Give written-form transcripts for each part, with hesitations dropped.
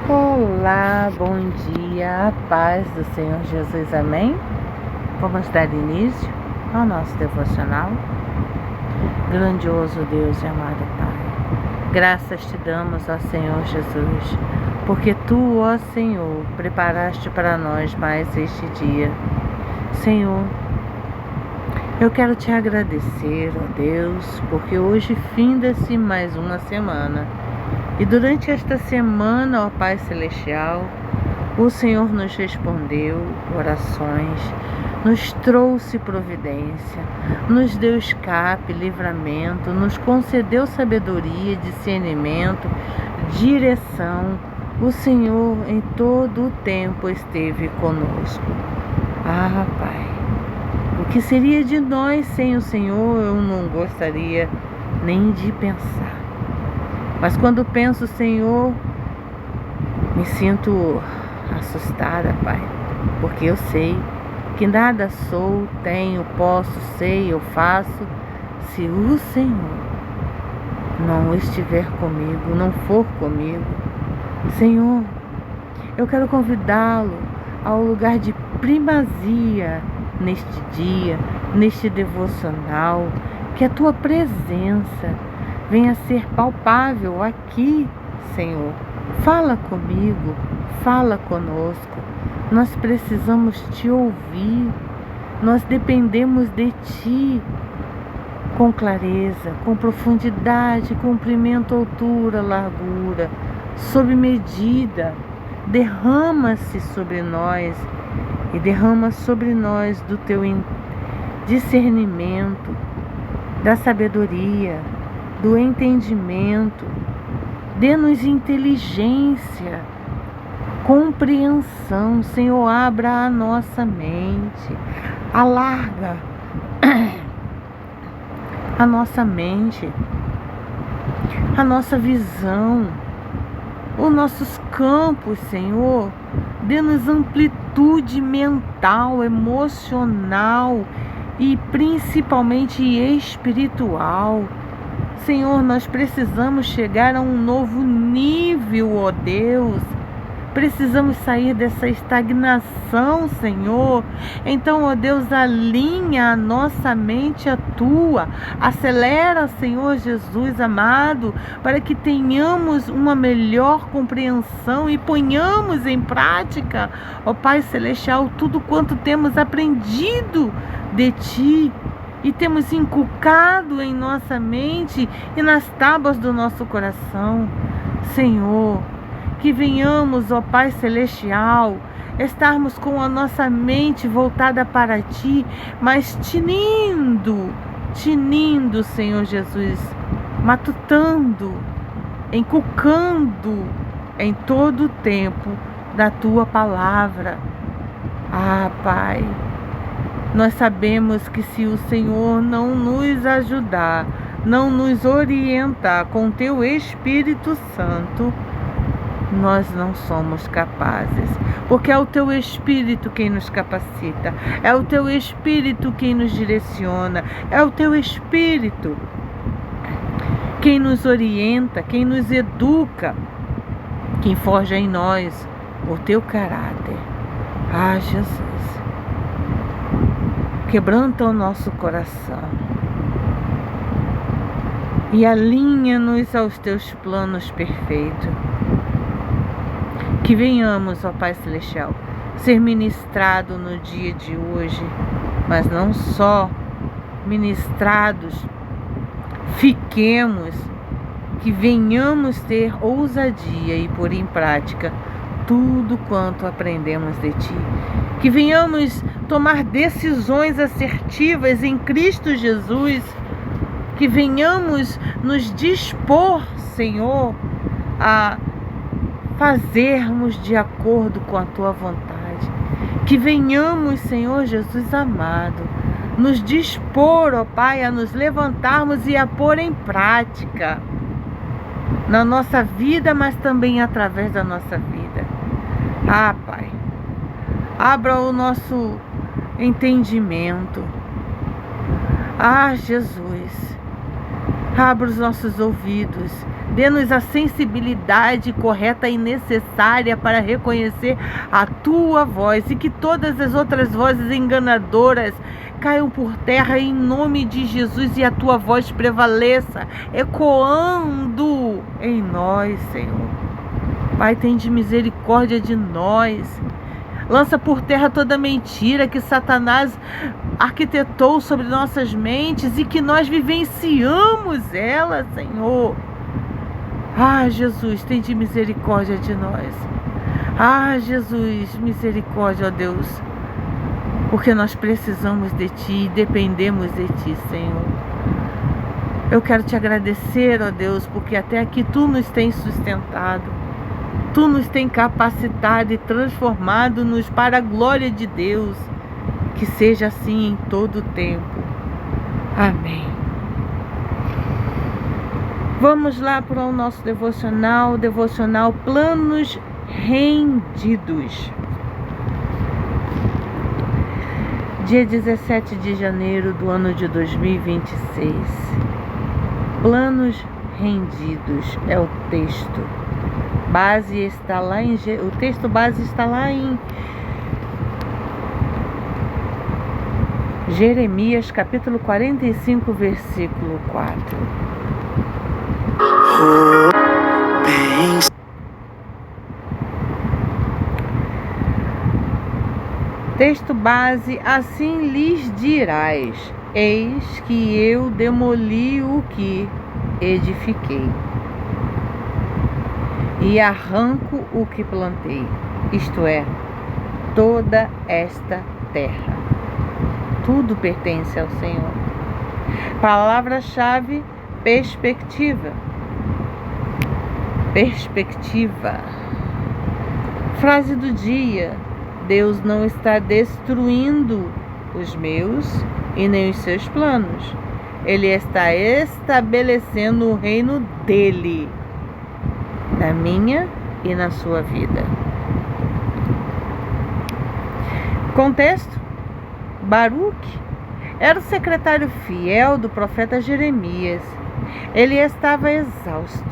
Olá, bom dia, a paz do Senhor Jesus, amém? Vamos dar início ao nosso devocional. Grandioso Deus e amado Pai, graças te damos, ó Senhor Jesus, porque Tu, ó Senhor, preparaste para nós mais este dia. Senhor, eu quero te agradecer, ó Deus, porque hoje finda-se mais uma semana. E durante esta semana, ó Pai Celestial, o Senhor nos respondeu orações, nos trouxe providência, nos deu escape, livramento, nos concedeu sabedoria, discernimento, direção. O Senhor em todo o tempo esteve conosco. Ah, Pai, o que seria de nós sem o Senhor eu não gostaria nem de pensar. Mas quando penso, Senhor, me sinto assustada, Pai, porque eu sei que nada sou, tenho, posso, sei, eu faço, se o Senhor não estiver comigo, não for comigo. Senhor, eu quero convidá-lo ao lugar de primazia neste dia, neste devocional, que a Tua presença venha ser palpável aqui, Senhor. Fala comigo, fala conosco. Nós precisamos Te ouvir. Nós dependemos de Ti com clareza, com profundidade, comprimento, altura, largura, sob medida. Derrama-se sobre nós e derrama sobre nós do Teu discernimento, da sabedoria, do entendimento. Dê-nos inteligência, compreensão. Senhor, abra a nossa mente, alarga a nossa mente, a nossa visão, os nossos campos, Senhor. Dê-nos amplitude mental, emocional e principalmente espiritual. Senhor, nós precisamos chegar a um novo nível, ó Deus. Precisamos sair dessa estagnação, Senhor. Então, ó Deus, alinha a nossa mente à Tua. Acelera, Senhor Jesus amado, para que tenhamos uma melhor compreensão e ponhamos em prática, ó Pai Celestial, tudo quanto temos aprendido de Ti e temos inculcado em nossa mente e nas tábuas do nosso coração. Senhor, que venhamos, ó Pai Celestial, estarmos com a nossa mente voltada para Ti, mas tinindo, Senhor Jesus, matutando, inculcando em todo o tempo da Tua palavra. Ah, Pai, nós sabemos que se o Senhor não nos ajudar, não nos orientar com Teu Espírito Santo, nós não somos capazes, porque é o Teu Espírito quem nos capacita, é o Teu Espírito quem nos direciona, é o Teu Espírito quem nos orienta, quem nos educa, quem forja em nós o Teu caráter. Ah, Jesus, quebranta o nosso coração e alinha-nos aos Teus planos perfeitos. Que venhamos, ó Pai Celestial, ser ministrado no dia de hoje, mas não só ministrados, fiquemos, que venhamos ter ousadia e pôr em prática tudo quanto aprendemos de Ti. Que venhamos tomar decisões assertivas em Cristo Jesus. Que venhamos nos dispor, Senhor, a fazermos de acordo com a Tua vontade. Que venhamos, Senhor Jesus amado, nos dispor, ó Pai, a nos levantarmos e a pôr em prática na nossa vida, mas também através da nossa vida. Ah, Pai, abra o nosso entendimento. Ah, Jesus, abra os nossos ouvidos, Dê-nos a sensibilidade correta e necessária para reconhecer a tua voz e que todas as outras vozes enganadoras caiam por terra em nome de Jesus e a tua voz prevaleça, ecoando em nós, Senhor. Pai, tende misericórdia de nós. Lança por terra toda mentira que Satanás arquitetou sobre nossas mentes e que nós vivenciamos ela, Senhor. Ah, Jesus, tende misericórdia de nós. Ah, Jesus, misericórdia, ó Deus. Porque nós precisamos de Ti e dependemos de Ti, Senhor. Eu quero Te agradecer, ó Deus, porque até aqui Tu nos tens sustentado. Tu nos tens capacitado e transformado-nos para a glória de Deus. Que seja assim em todo o tempo. Amém. Vamos lá para o nosso devocional Planos Rendidos. Dia 17 de janeiro do ano de 2026. Planos rendidos é o texto. O texto base está lá em Jeremias capítulo 45, versículo 4. Texto base: assim lhes dirás: eis que eu demoli o que edifiquei e arranco o que plantei, isto é, toda esta terra. Tudo pertence ao Senhor. Palavra-chave: perspectiva. Perspectiva. Frase do dia: Deus não está destruindo os meus e nem os seus planos. Ele está estabelecendo o reino dele, na minha e na sua vida. Contexto: Baruque era o secretário fiel do profeta Jeremias. Ele estava exausto,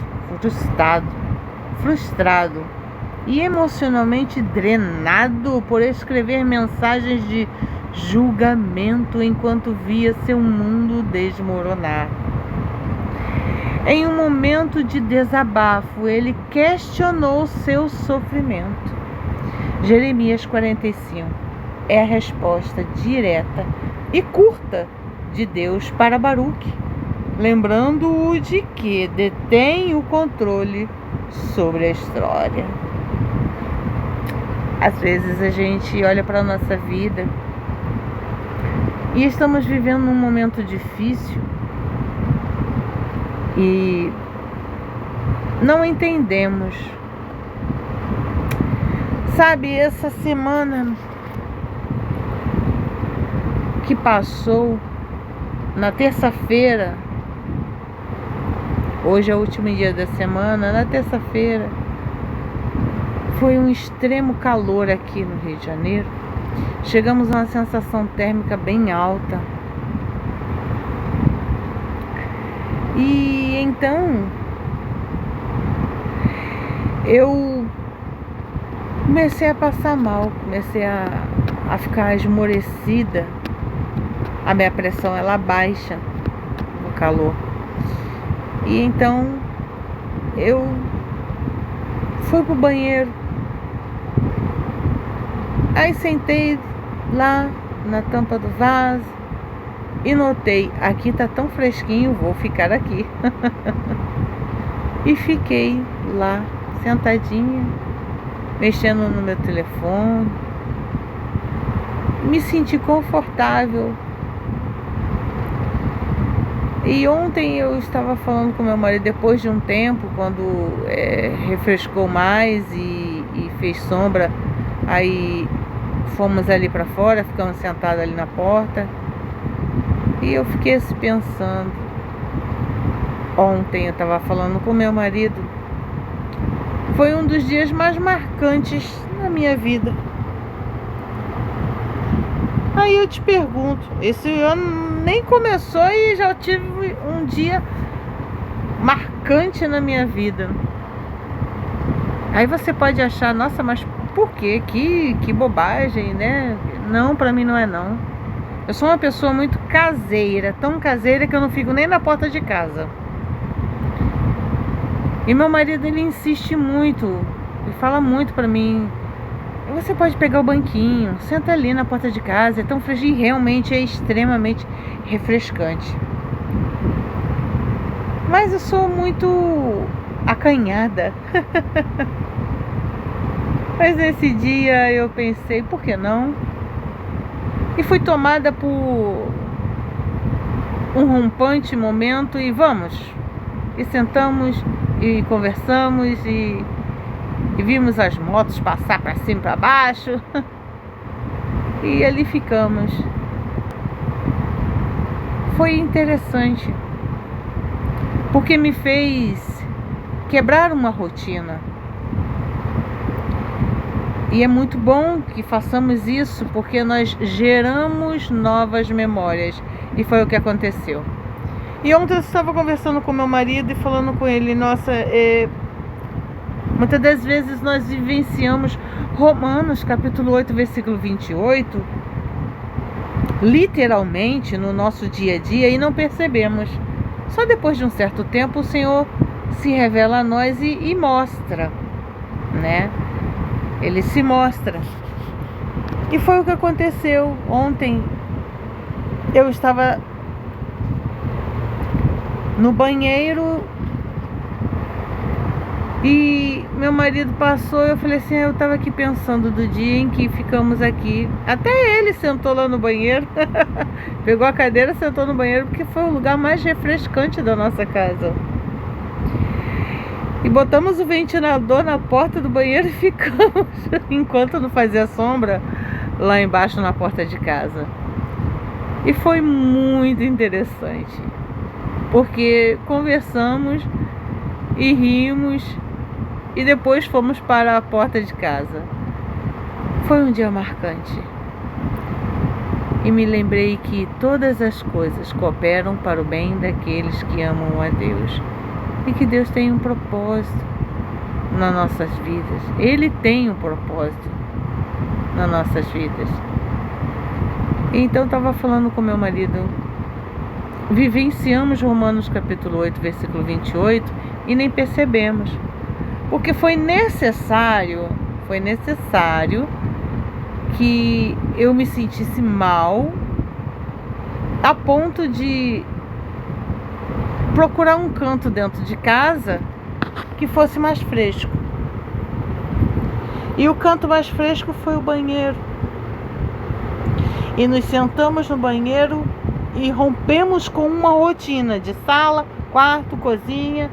frustrado e emocionalmente drenado por escrever mensagens de julgamento enquanto via seu mundo desmoronar. Em um momento de desabafo, ele questionou seu sofrimento. Jeremias 45 é a resposta direta e curta de Deus para Baruque, lembrando-o de que detém o controle sobre a história. Às vezes a gente olha para a nossa vida e estamos vivendo um momento difícil e não entendemos. Sabe, essa semana que passou, na terça-feira, hoje é o último dia da semana, na terça-feira foi um extremo calor aqui no Rio de Janeiro. Chegamos a uma sensação térmica bem alta. E então eu comecei a passar mal, comecei a ficar esmorecida. A minha pressão ela baixa no calor. E então eu fui pro banheiro. Aí sentei lá na tampa do vaso e notei, aqui tá tão fresquinho, vou ficar aqui. E fiquei lá sentadinha, mexendo no meu telefone. Me senti confortável. E ontem eu estava falando com meu marido, depois de um tempo, quando refrescou mais e fez sombra, aí fomos ali para fora, ficamos sentados ali na porta. E eu fiquei assim pensando. Ontem eu estava falando com meu marido. Foi um dos dias mais marcantes na minha vida. Aí eu te pergunto, esse ano nem começou e já tive um dia marcante na minha vida. Aí você pode achar, nossa, mas por quê? Que bobagem, né? Não, pra mim não é não. Eu sou uma pessoa muito caseira, tão caseira que eu não fico nem na porta de casa. E meu marido, ele insiste muito, ele fala muito pra mim, você pode pegar o banquinho, senta ali na porta de casa, é tão fresco, e realmente é extremamente refrescante. Mas eu sou muito acanhada. Mas nesse dia eu pensei, por que não? E fui tomada por um rompante momento e vamos. E sentamos e conversamos e vimos as motos passar para cima e para baixo. E ali ficamos. Foi interessante, porque me fez quebrar uma rotina. E é muito bom que façamos isso, porque nós geramos novas memórias. E foi o que aconteceu. E ontem eu estava conversando com meu marido e falando com ele, nossa, muitas das vezes nós vivenciamos Romanos capítulo 8, versículo 28, literalmente no nosso dia a dia, e não percebemos. Só depois de um certo tempo o Senhor se revela a nós e mostra, né? Ele se mostra. E foi o que aconteceu ontem. Eu estava no banheiro e meu marido passou. Eu falei assim, eu estava aqui pensando do dia em que ficamos aqui. Até ele sentou lá no banheiro. Pegou a cadeira, sentou no banheiro, porque foi o lugar mais refrescante da nossa casa. E botamos o ventilador na porta do banheiro e ficamos, enquanto não fazia sombra, lá embaixo na porta de casa. E foi muito interessante, porque conversamos e rimos e depois fomos para a porta de casa. Foi um dia marcante. E me lembrei que todas as coisas cooperam para o bem daqueles que amam a Deus. E que Deus tem um propósito nas nossas vidas. Ele tem um propósito nas nossas vidas. Então estava falando com meu marido, vivenciamos Romanos capítulo 8, versículo 28 e nem percebemos. Porque foi necessário que eu me sentisse mal a ponto de procurar um canto dentro de casa que fosse mais fresco. E o canto mais fresco foi o banheiro. E nos sentamos no banheiro e rompemos com uma rotina de sala, quarto, cozinha.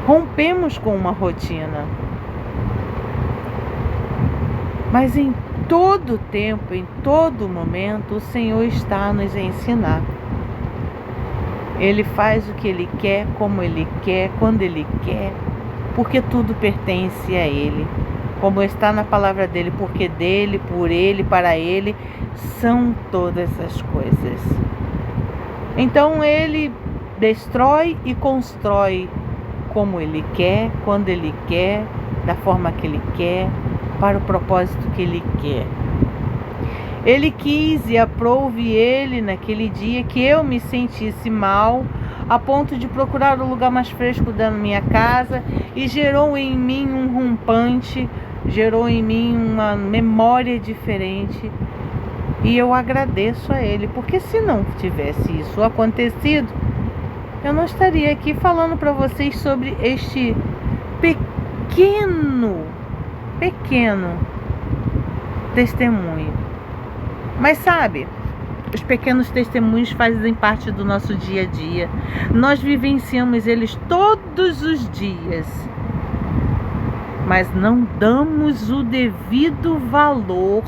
Rompemos com uma rotina. Mas em todo tempo, em todo momento, o Senhor está a nos ensinar. Ele faz o que Ele quer, como Ele quer, quando Ele quer, porque tudo pertence a Ele. Como está na palavra dEle, porque dEle, por Ele, para Ele, são todas as coisas. Então Ele destrói e constrói como Ele quer, quando Ele quer, da forma que Ele quer, para o propósito que Ele quer. Ele quis e aprouve Ele naquele dia que eu me sentisse mal, a ponto de procurar o lugar mais fresco da minha casa, e gerou em mim um rompante, gerou em mim uma memória diferente. E eu agradeço a Ele, porque se não tivesse isso acontecido, eu não estaria aqui falando para vocês sobre este pequeno testemunho. Mas sabe, os pequenos testemunhos fazem parte do nosso dia a dia. Nós vivenciamos eles todos os dias, mas não damos o devido valor.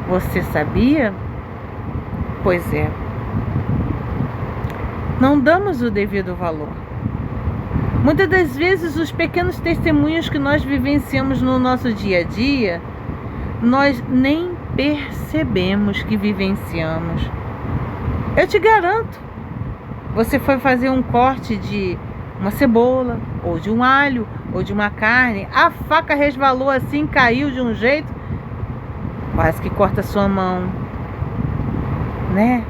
Você sabia? Pois é. Não damos o devido valor. Muitas das vezes os pequenos testemunhos que nós vivenciamos no nosso dia a dia, nós nem percebemos que vivenciamos. Eu te garanto, Você foi fazer um corte de uma cebola, ou de um alho, ou de uma carne, a faca resvalou assim, caiu de um jeito, quase que corta a sua mão, né?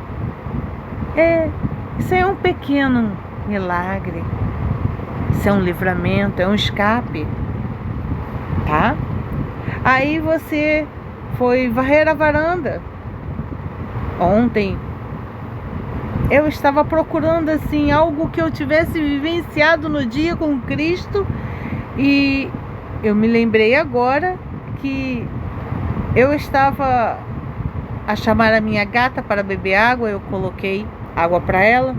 Isso é um pequeno milagre, isso é um livramento, é um escape, tá? Aí você foi varrer a varanda. Ontem eu estava procurando assim algo que eu tivesse vivenciado no dia com Cristo, e eu me lembrei agora que eu estava a chamar a minha gata para beber água. Eu coloquei água para ela,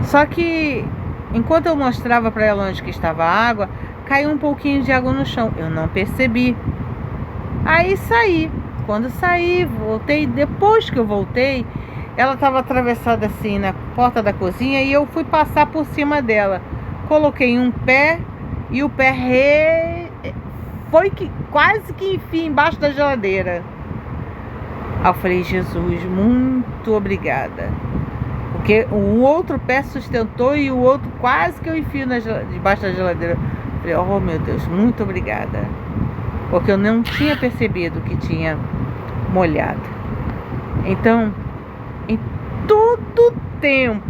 só que enquanto eu mostrava para ela onde que estava a água, caiu um pouquinho de água no chão, eu não percebi. Aí saí. Quando saí, voltei. Depois que eu voltei, ela estava atravessada assim na porta da cozinha, e eu fui passar por cima dela. Coloquei um pé, e o pé foi quase que enfim embaixo da geladeira. Aí eu falei: Jesus, muito obrigada. Porque o outro pé sustentou, e o outro quase que eu enfio debaixo da geladeira. Eu falei: oh meu Deus, muito obrigada. Porque eu não tinha percebido que tinha molhado. Então, em todo tempo,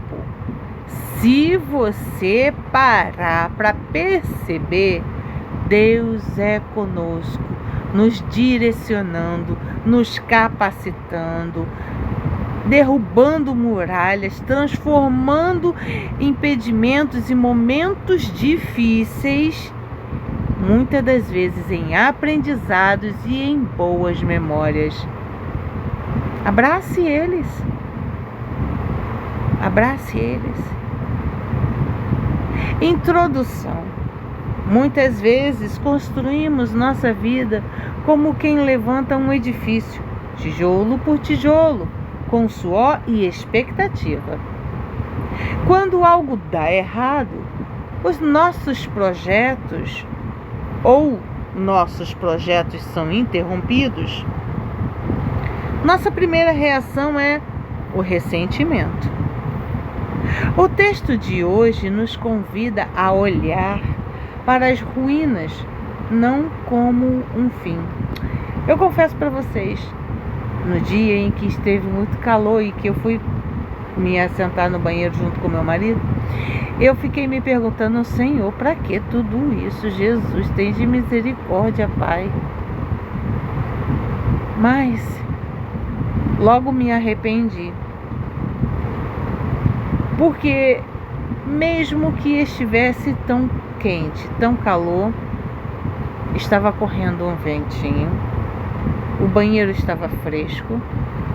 se você parar para perceber, Deus é conosco, nos direcionando, nos capacitando, derrubando muralhas, transformando impedimentos e momentos difíceis, muitas das vezes em aprendizados e em boas memórias. Abrace eles. Abrace eles. Introdução. Muitas vezes construímos nossa vida como quem levanta um edifício, tijolo por tijolo, com suor e expectativa. Quando algo dá errado, os nossos projetos são interrompidos, nossa primeira reação é o ressentimento. O texto de hoje nos convida a olhar para as ruínas, não como um fim. Eu confesso para vocês, no dia em que esteve muito calor e que eu fui me assentar no banheiro junto com meu marido, eu fiquei me perguntando: Senhor, para que tudo isso? Jesus, tem de misericórdia, Pai. Mas logo me arrependi, porque mesmo que estivesse tão quente, tão calor, estava correndo um ventinho, o banheiro estava fresco,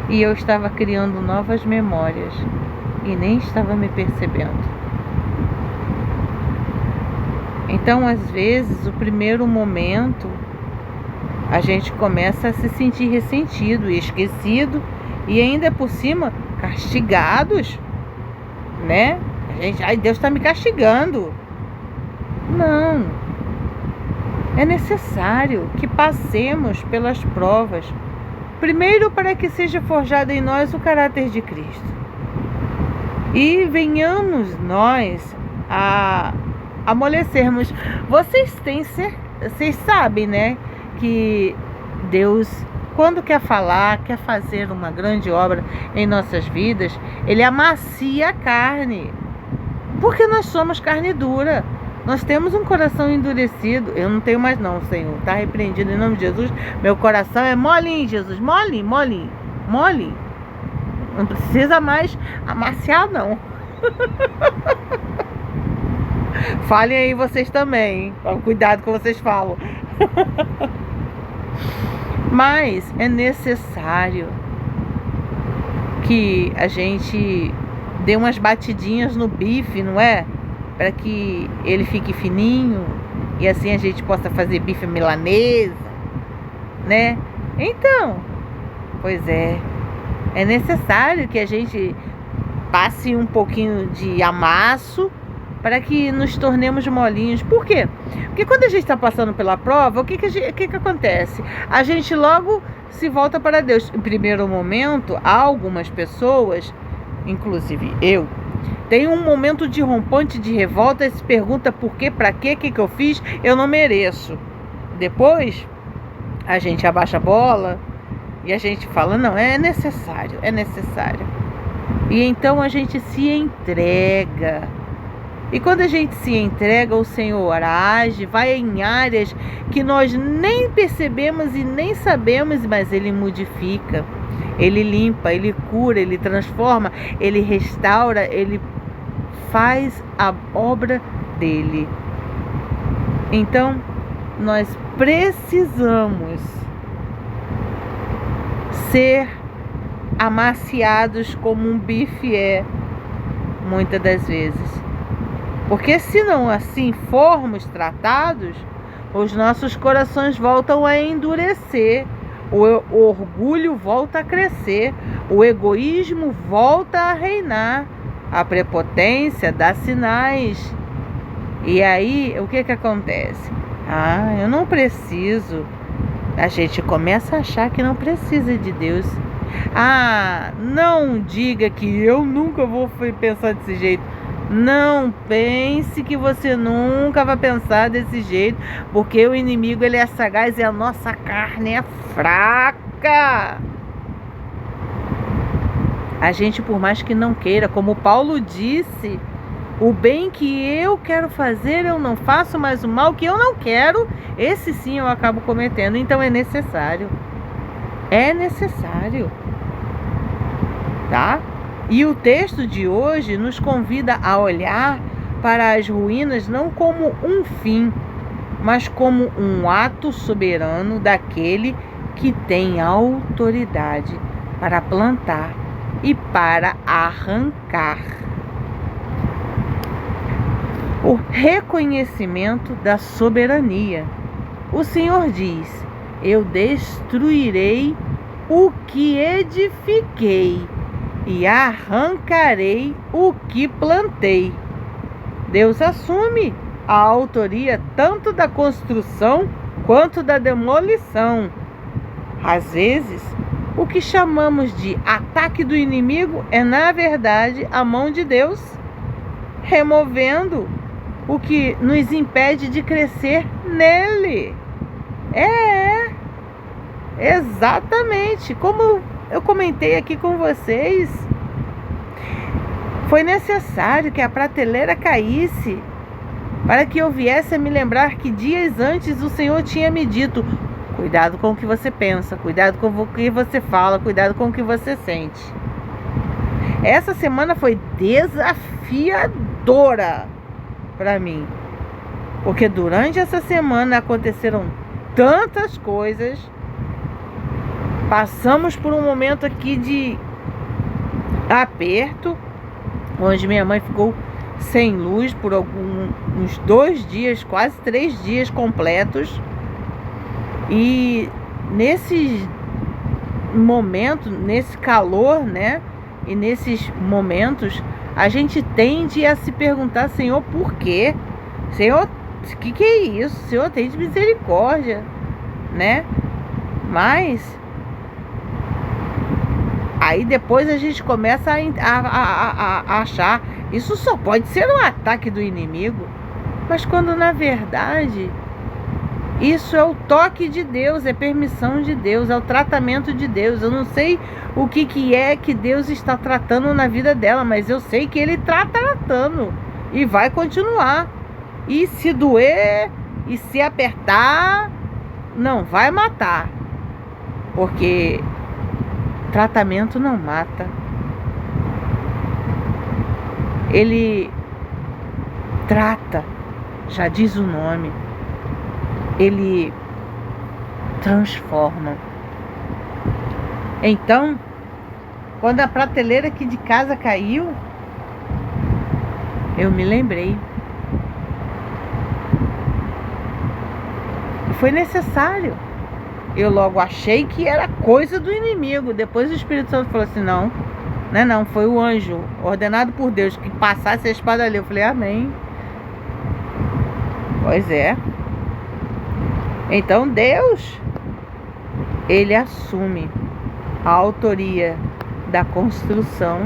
e eu estava criando novas memórias e nem estava me percebendo. Então, às vezes, o primeiro momento, a gente começa a se sentir ressentido e esquecido, e ainda por cima castigados, né? Ai, Deus está me castigando. Não. É necessário que passemos pelas provas, primeiro para que seja forjado em nós o caráter de Cristo, e venhamos nós a amolecermos. Vocês sabem, né, que Deus, quando quer falar, quer fazer uma grande obra em nossas vidas, Ele amacia a carne, porque nós somos carne dura. Nós temos um coração endurecido. Eu não tenho mais não, Senhor. Está repreendido em nome de Jesus. Meu coração é molinho, Jesus. Mole. Não precisa mais amaciar, não. Falem aí vocês também. Cuidado com vocês falam. Mas é necessário que a gente dê umas batidinhas no bife, não é? Para que ele fique fininho, e assim a gente possa fazer bife milanesa, né? Então, pois é necessário que a gente passe um pouquinho de amasso para que nos tornemos molinhos. Por quê? Porque quando a gente está passando pela prova, o que acontece? A gente logo se volta para Deus. Em primeiro momento, há algumas pessoas inclusive eu, tem um momento de rompante, de revolta, e se pergunta por quê, pra quê, o que eu fiz, eu não mereço. Depois, a gente abaixa a bola e a gente fala, não, é necessário, é necessário. E então a gente se entrega. E quando a gente se entrega, o Senhor age, vai em áreas que nós nem percebemos e nem sabemos, mas Ele modifica, Ele limpa, Ele cura, Ele transforma, Ele restaura, Ele faz a obra dele. Então, nós precisamos ser amaciados como um bife é, muitas das vezes. Porque se não assim formos tratados, os nossos corações voltam a endurecer, o orgulho volta a crescer, o egoísmo volta a reinar, a prepotência dá sinais. E aí, o que acontece? Eu não preciso. A gente começa a achar que não precisa de Deus. Não diga que eu nunca vou pensar desse jeito. Não pense que você nunca vai pensar desse jeito, porque o inimigo, ele é sagaz e a nossa carne é fraca. A gente, por mais que não queira, como Paulo disse, o bem que eu quero fazer eu não faço, mas o mal que eu não quero, esse sim eu acabo cometendo. Então é necessário, tá? E o texto de hoje nos convida a olhar para as ruínas não como um fim, mas como um ato soberano daquele que tem autoridade para plantar e para arrancar. O reconhecimento da soberania. O Senhor diz: eu destruirei o que edifiquei e arrancarei o que plantei. Deus assume a autoria tanto da construção quanto da demolição. Às vezes, o que chamamos de ataque do inimigo é, na verdade, a mão de Deus removendo o que nos impede de crescer nele. Exatamente. Como eu comentei aqui com vocês, foi necessário que a prateleira caísse para que eu viesse a me lembrar que dias antes o Senhor tinha me dito: cuidado com o que você pensa, cuidado com o que você fala, cuidado com o que você sente. Essa semana foi desafiadora para mim, porque durante essa semana aconteceram tantas coisas. Passamos por um momento aqui de aperto, onde minha mãe ficou sem luz por uns 2 dias, quase 3 dias completos. E nesse momento, nesse calor, né? E nesses momentos, a gente tende a se perguntar: Senhor, por quê? Senhor, o que é isso? Senhor, tem de misericórdia, né? Mas aí depois a gente começa a achar, isso só pode ser um ataque do inimigo. Mas quando na verdade isso é o toque de Deus, é permissão de Deus, é o tratamento de Deus. Eu não sei o que é que Deus está tratando na vida dela, mas eu sei que Ele está tratando e vai continuar. E se doer e se apertar, não vai matar, porque tratamento não mata. Ele trata, já diz o nome. Ele transforma. Então, quando a prateleira aqui de casa caiu, eu me lembrei. Foi necessário. Eu logo achei que era coisa do inimigo. Depois o Espírito Santo falou assim: não, não, foi o anjo ordenado por Deus que passasse a espada ali. Eu falei: amém. Pois é. Então Deus, Ele assume a autoria da construção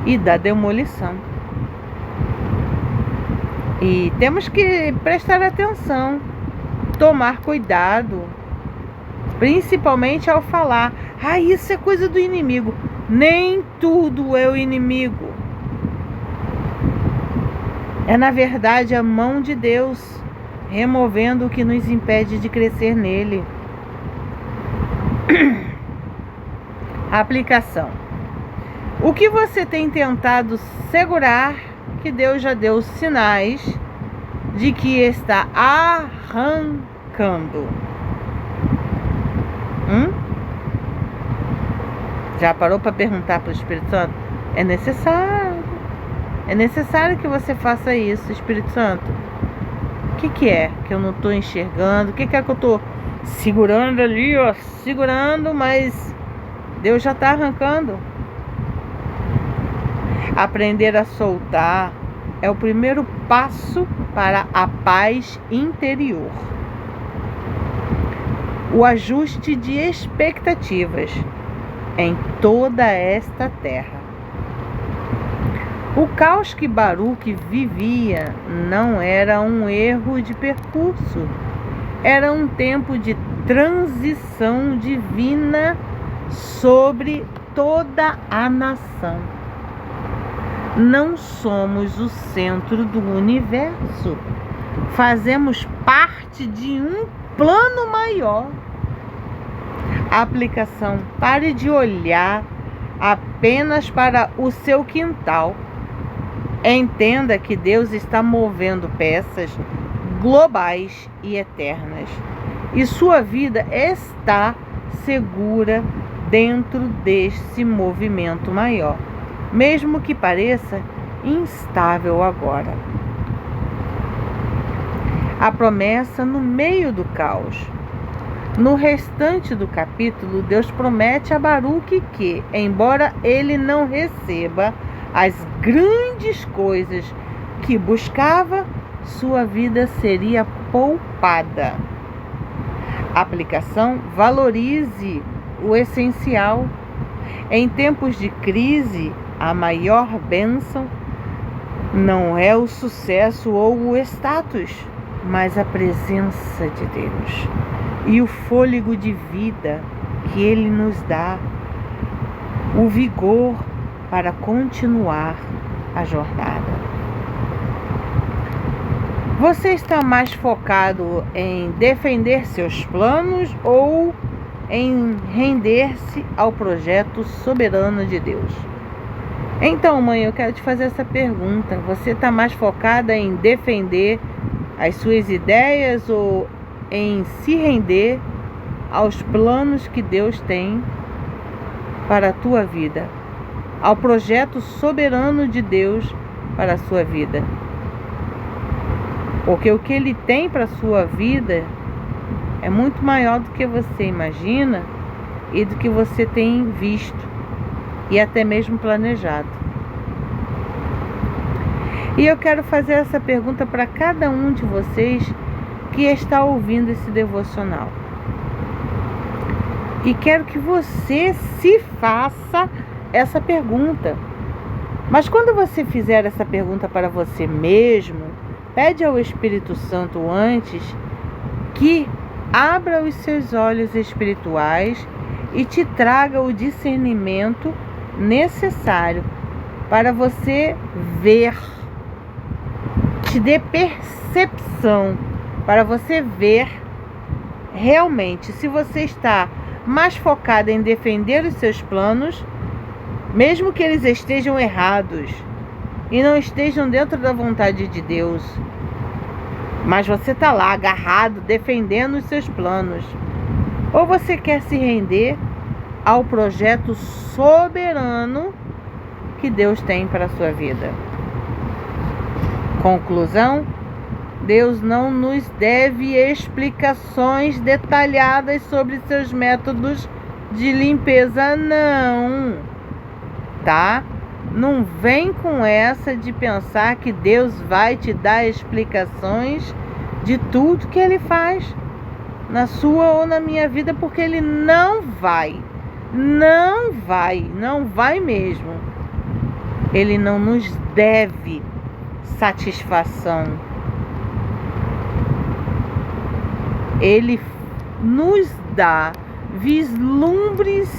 e da demolição. E temos que prestar atenção, tomar cuidado, principalmente ao falar: isso é coisa do inimigo. Nem tudo é o inimigo. É, na verdade, a mão de Deus removendo o que nos impede de crescer nele. Aplicação. O que você tem tentado segurar, que Deus já deu sinais de que está arrancando? Já parou para perguntar para o Espírito Santo? É necessário que você faça isso, Espírito Santo. O que é que eu não estou enxergando? O que é que eu estou segurando ali, segurando, mas Deus já está arrancando? Aprender a soltar é o primeiro passo para a paz interior. O ajuste de expectativas em toda esta terra. O caos que Baruque vivia não era um erro de percurso, era um tempo de transição divina sobre toda a nação. Não somos o centro do universo, fazemos parte de um plano maior. Aplicação: pare de olhar apenas para o seu quintal. Entenda que Deus está movendo peças globais e eternas, e sua vida está segura dentro desse movimento maior, mesmo que pareça instável agora. A promessa no meio do caos. No restante do capítulo, Deus promete a Baruque que, embora ele não receba as grandes coisas que buscava, sua vida seria poupada. Aplicação: valorize o essencial. Em tempos de crise, a maior bênção não é o sucesso ou o status, mas a presença de Deus e o fôlego de vida que Ele nos dá, o vigor para continuar a jornada. Você está mais focado em defender seus planos ou em render-se ao projeto soberano de Deus? Então, mãe, eu quero te fazer essa pergunta. Você está mais focada em defender as suas ideias ou em se render aos planos que Deus tem para a tua vida, ao projeto soberano de Deus para a sua vida? Porque o que Ele tem para a sua vida é muito maior do que você imagina e do que você tem visto e até mesmo planejado. E eu quero fazer essa pergunta para cada um de vocês que está ouvindo esse devocional. E quero que você se faça essa pergunta. Mas quando você fizer essa pergunta para você mesmo, pede ao Espírito Santo antes que abra os seus olhos espirituais e te traga o discernimento necessário para você ver, te dê percepção, para você ver realmente se você está mais focada em defender os seus planos, mesmo que eles estejam errados e não estejam dentro da vontade de Deus, mas você está lá agarrado, defendendo os seus planos, ou você quer se render ao projeto soberano que Deus tem para a sua vida. Conclusão: Deus não nos deve explicações detalhadas sobre seus métodos de limpeza, não, tá? Não vem com essa de pensar que Deus vai te dar explicações de tudo que Ele faz na sua ou na minha vida, porque Ele não vai mesmo. Ele não nos deve satisfação. Ele nos dá vislumbres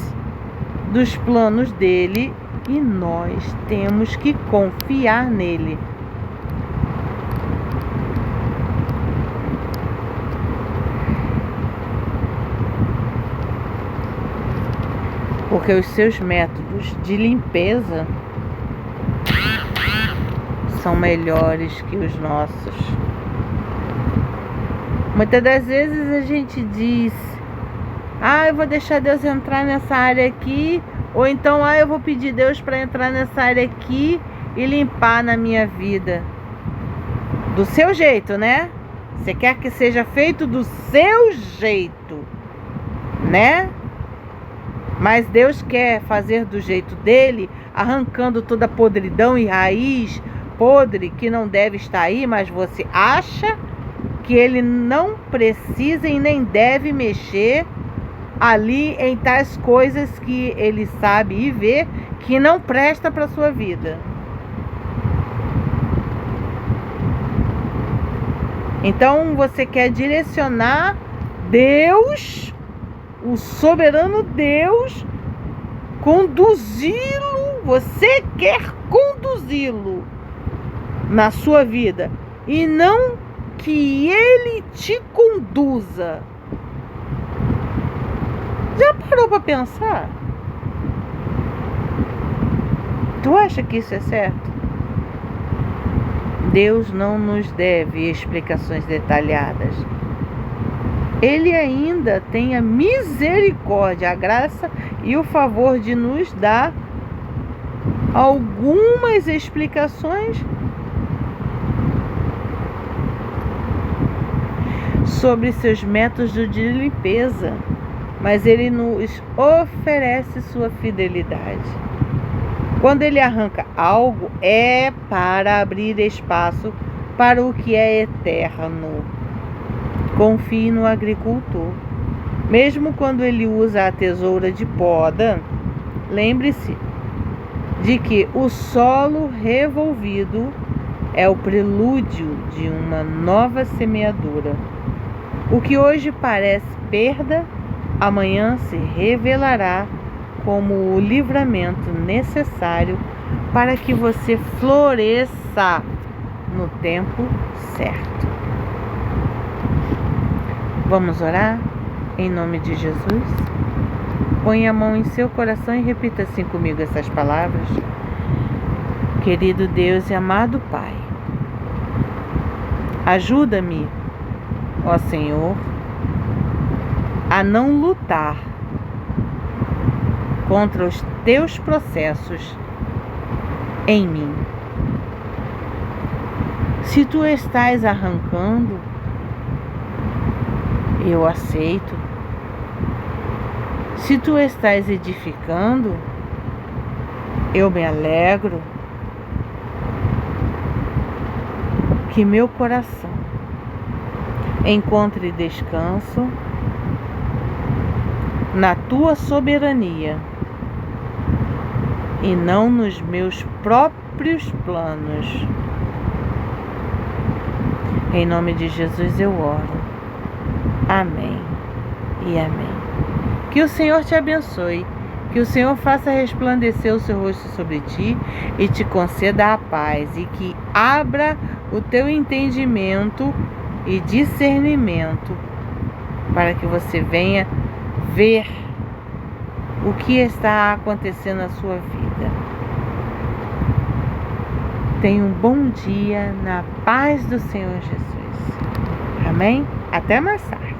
dos planos dele e nós temos que confiar nele. Porque os seus métodos de limpeza são melhores que os nossos. Muitas das vezes a gente diz: eu vou deixar Deus entrar nessa área aqui, ou então, eu vou pedir Deus para entrar nessa área aqui e limpar na minha vida. Do seu jeito, né? Você quer que seja feito do seu jeito, né? Mas Deus quer fazer do jeito dele, arrancando toda a podridão e raiz podre que não deve estar aí, mas você acha que ele não precisa e nem deve mexer ali em tais coisas que ele sabe e vê que não presta para a sua vida. Então você quer direcionar Deus, o soberano Deus, conduzi-lo, você quer conduzi-lo na sua vida e não que ele te conduza. Já parou para pensar? Tu acha que isso é certo? Deus não nos deve explicações detalhadas. Ele ainda tem a misericórdia, a graça e o favor de nos dar algumas explicações sobre seus métodos de limpeza, mas ele nos oferece sua fidelidade. Quando ele arranca algo, é para abrir espaço para o que é eterno. Confie no agricultor. Mesmo quando ele usa a tesoura de poda, lembre-se de que o solo revolvido é o prelúdio de uma nova semeadura. O que hoje parece perda, amanhã se revelará como o livramento necessário para que você floresça no tempo certo. Vamos orar? Em nome de Jesus. Põe a mão em seu coração e repita assim comigo essas palavras. Querido Deus e amado Pai, ajuda-me, ó Senhor, a não lutar contra os teus processos em mim. Se tu estás arrancando, eu aceito. Se tu estás edificando, eu me alegro. Que meu coração encontre descanso na tua soberania e não nos meus próprios planos. Em nome de Jesus eu oro. Amém e amém. Que o Senhor te abençoe, que o Senhor faça resplandecer o seu rosto sobre ti e te conceda a paz, e que abra o teu entendimento e discernimento para que você venha ver o que está acontecendo na sua vida. Tenha um bom dia na paz do Senhor Jesus. Amém? Até mais tarde.